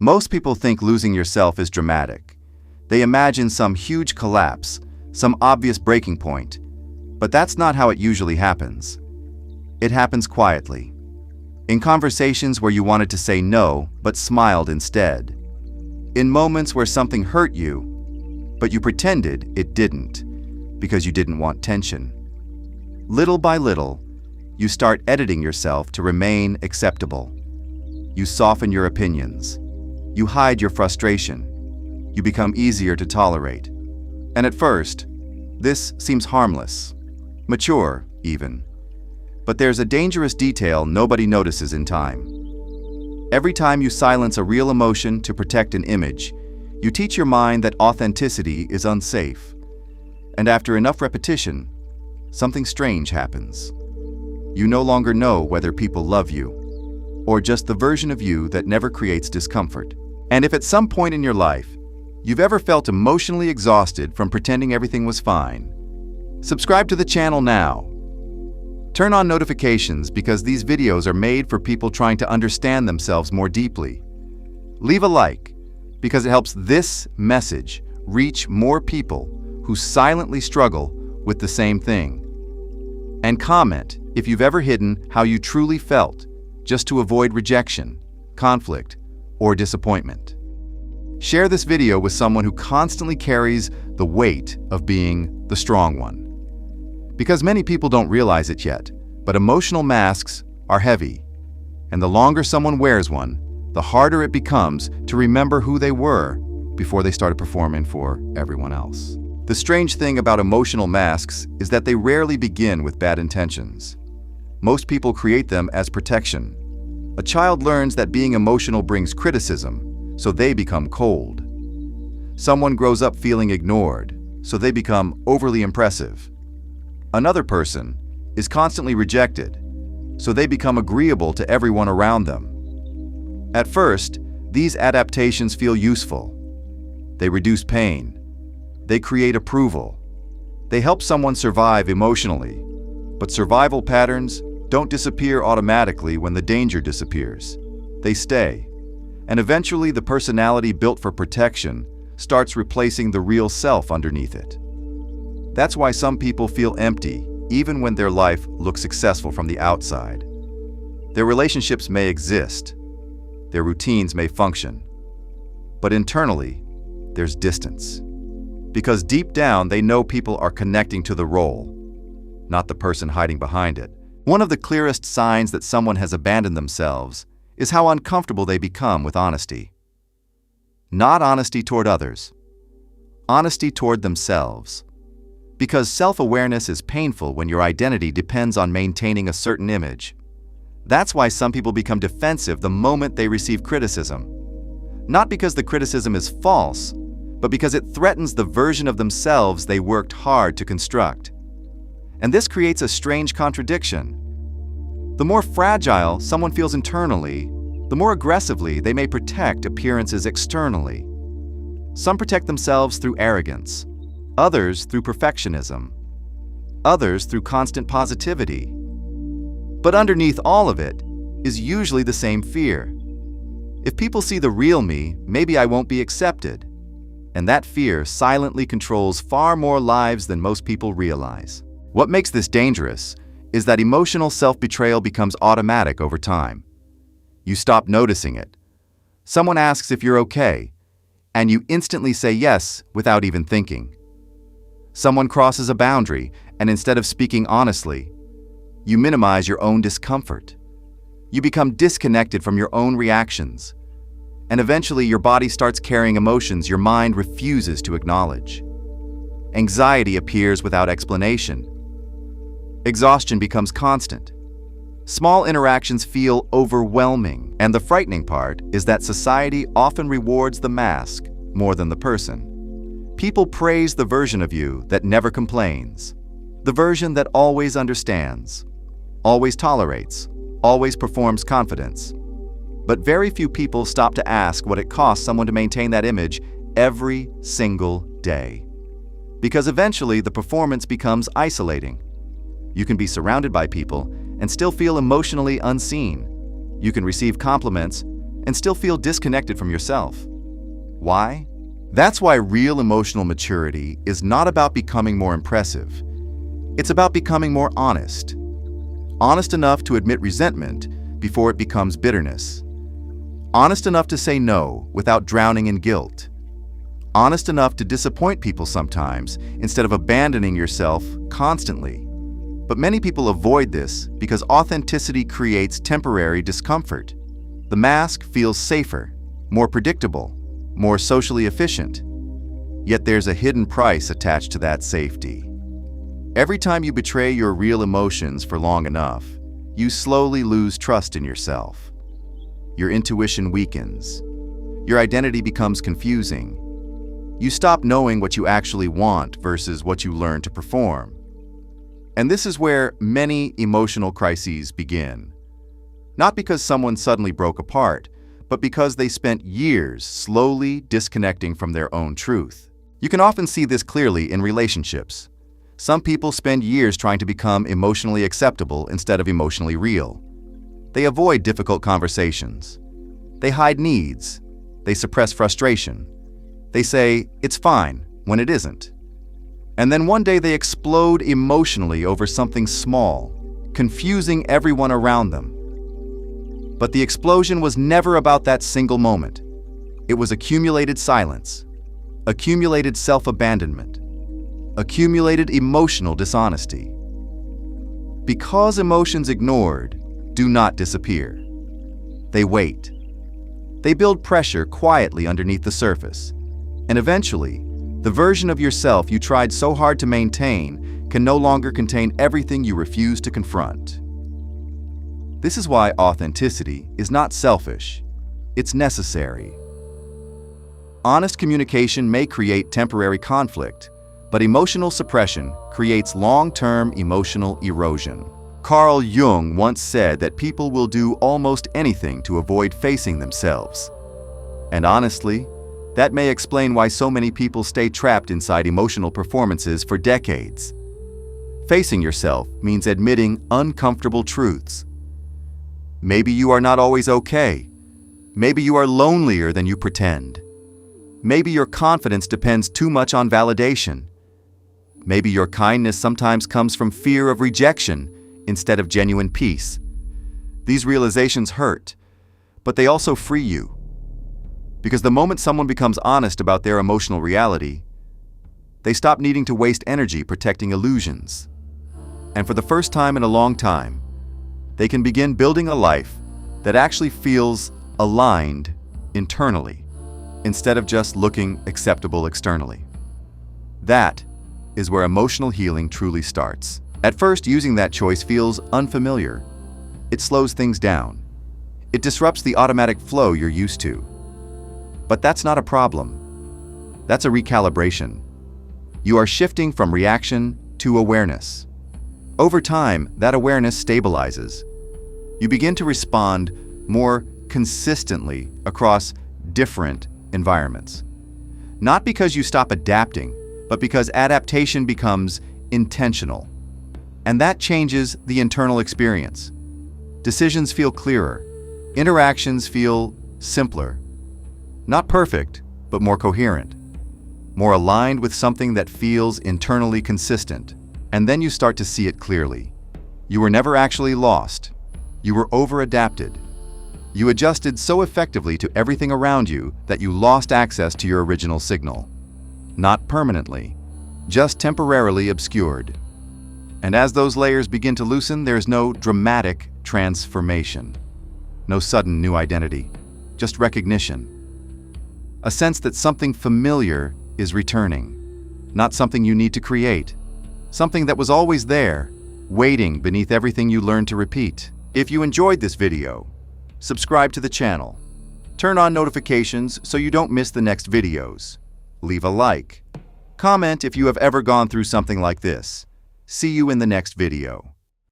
Most people think losing yourself is dramatic. They imagine some huge collapse, some obvious breaking point. But that's not how it usually happens. It happens quietly. In conversations where you wanted to say no, but smiled instead. In moments where something hurt you, but you pretended it didn't, because you didn't want tension. Little by little, you start editing yourself to remain acceptable. You soften your opinions. You hide your frustration. You become easier to tolerate. And at first, this seems harmless, mature even. But there's a dangerous detail nobody notices in time. Every time you silence a real emotion to protect an image, you teach your mind that authenticity is unsafe. And after enough repetition, something strange happens. You no longer know whether people love you, or just the version of you that never creates discomfort. And if at some point in your life, you've ever felt emotionally exhausted from pretending everything was fine, subscribe to the channel now. Turn on notifications because these videos are made for people trying to understand themselves more deeply. Leave a like because it helps this message reach more people who silently struggle with the same thing. And comment if you've ever hidden how you truly felt just to avoid rejection, conflict, or disappointment. Share this video with someone who constantly carries the weight of being the strong one. Because many people don't realize it yet, but emotional masks are heavy, and the longer someone wears one, the harder it becomes to remember who they were before they started performing for everyone else. The strange thing about emotional masks is that they rarely begin with bad intentions. Most people create them as protection. A child learns that being emotional brings criticism, so they become cold. Someone grows up feeling ignored, so they become overly impressive. Another person is constantly rejected, so they become agreeable to everyone around them. At first, these adaptations feel useful. They reduce pain. They create approval. They help someone survive emotionally. But survival patterns don't disappear automatically when the danger disappears. They stay. And eventually the personality built for protection starts replacing the real self underneath it. That's why some people feel empty, even when their life looks successful from the outside. Their relationships may exist. Their routines may function. But internally, there's distance. Because deep down, they know people are connecting to the role, not the person hiding behind it. One of the clearest signs that someone has abandoned themselves is how uncomfortable they become with honesty. Not honesty toward others. Honesty toward themselves. Because self-awareness is painful when your identity depends on maintaining a certain image. That's why some people become defensive the moment they receive criticism. Not because the criticism is false, but because it threatens the version of themselves they worked hard to construct. And this creates a strange contradiction. The more fragile someone feels internally, the more aggressively they may protect appearances externally. Some protect themselves through arrogance, others through perfectionism, others through constant positivity. But underneath all of it is usually the same fear. If people see the real me, maybe I won't be accepted. And that fear silently controls far more lives than most people realize. What makes this dangerous is that emotional self-betrayal becomes automatic over time. You stop noticing it. Someone asks if you're okay, and you instantly say yes without even thinking. Someone crosses a boundary, and instead of speaking honestly, you minimize your own discomfort. You become disconnected from your own reactions, and eventually your body starts carrying emotions your mind refuses to acknowledge. Anxiety appears without explanation. Exhaustion becomes constant. Small interactions feel overwhelming, and the frightening part is that society often rewards the mask more than the person. People praise the version of you that never complains, the version that always understands, always tolerates, always performs confidence. But very few people stop to ask what it costs someone to maintain that image every single day. Because eventually the performance becomes isolating. You can be surrounded by people and still feel emotionally unseen. You can receive compliments and still feel disconnected from yourself. Why? That's why real emotional maturity is not about becoming more impressive. It's about becoming more honest. Honest enough to admit resentment before it becomes bitterness. Honest enough to say no without drowning in guilt. Honest enough to disappoint people sometimes instead of abandoning yourself constantly. But many people avoid this because authenticity creates temporary discomfort. The mask feels safer, more predictable, more socially efficient. Yet there's a hidden price attached to that safety. Every time you betray your real emotions for long enough, you slowly lose trust in yourself. Your intuition weakens. Your identity becomes confusing. You stop knowing what you actually want versus what you learn to perform. And this is where many emotional crises begin. Not because someone suddenly broke apart, but because they spent years slowly disconnecting from their own truth. You can often see this clearly in relationships. Some people spend years trying to become emotionally acceptable instead of emotionally real. They avoid difficult conversations. They hide needs. They suppress frustration. They say, "It's fine," when it isn't. And then one day they explode emotionally over something small, confusing everyone around them. But the explosion was never about that single moment. It was accumulated silence, accumulated self-abandonment, accumulated emotional dishonesty. Because emotions ignored do not disappear. They wait. They build pressure quietly underneath the surface. And eventually, the version of yourself you tried so hard to maintain can no longer contain everything you refuse to confront. This is why authenticity is not selfish. It's necessary. Honest communication may create temporary conflict, but emotional suppression creates long-term emotional erosion. Carl Jung once said that people will do almost anything to avoid facing themselves. And honestly, that may explain why so many people stay trapped inside emotional performances for decades. Facing yourself means admitting uncomfortable truths. Maybe you are not always okay. Maybe you are lonelier than you pretend. Maybe your confidence depends too much on validation. Maybe your kindness sometimes comes from fear of rejection instead of genuine peace. These realizations hurt, but they also free you. Because the moment someone becomes honest about their emotional reality, they stop needing to waste energy protecting illusions. And for the first time in a long time, they can begin building a life that actually feels aligned internally, instead of just looking acceptable externally. That is where emotional healing truly starts. At first, using that choice feels unfamiliar. It slows things down. It disrupts the automatic flow you're used to. But that's not a problem. That's a recalibration. You are shifting from reaction to awareness. Over time, that awareness stabilizes. You begin to respond more consistently across different environments. Not because you stop adapting, but because adaptation becomes intentional. And that changes the internal experience. Decisions feel clearer. Interactions feel simpler. Not perfect, but more coherent. More aligned with something that feels internally consistent. And then you start to see it clearly. You were never actually lost. You were over-adapted. You adjusted so effectively to everything around you that you lost access to your original signal. Not permanently, just temporarily obscured. And as those layers begin to loosen, there's no dramatic transformation. No sudden new identity, just recognition. A sense that something familiar is returning. Not something you need to create. Something that was always there, waiting beneath everything you learned to repeat. If you enjoyed this video, subscribe to the channel. Turn on notifications so you don't miss the next videos. Leave a like. Comment if you have ever gone through something like this. See you in the next video.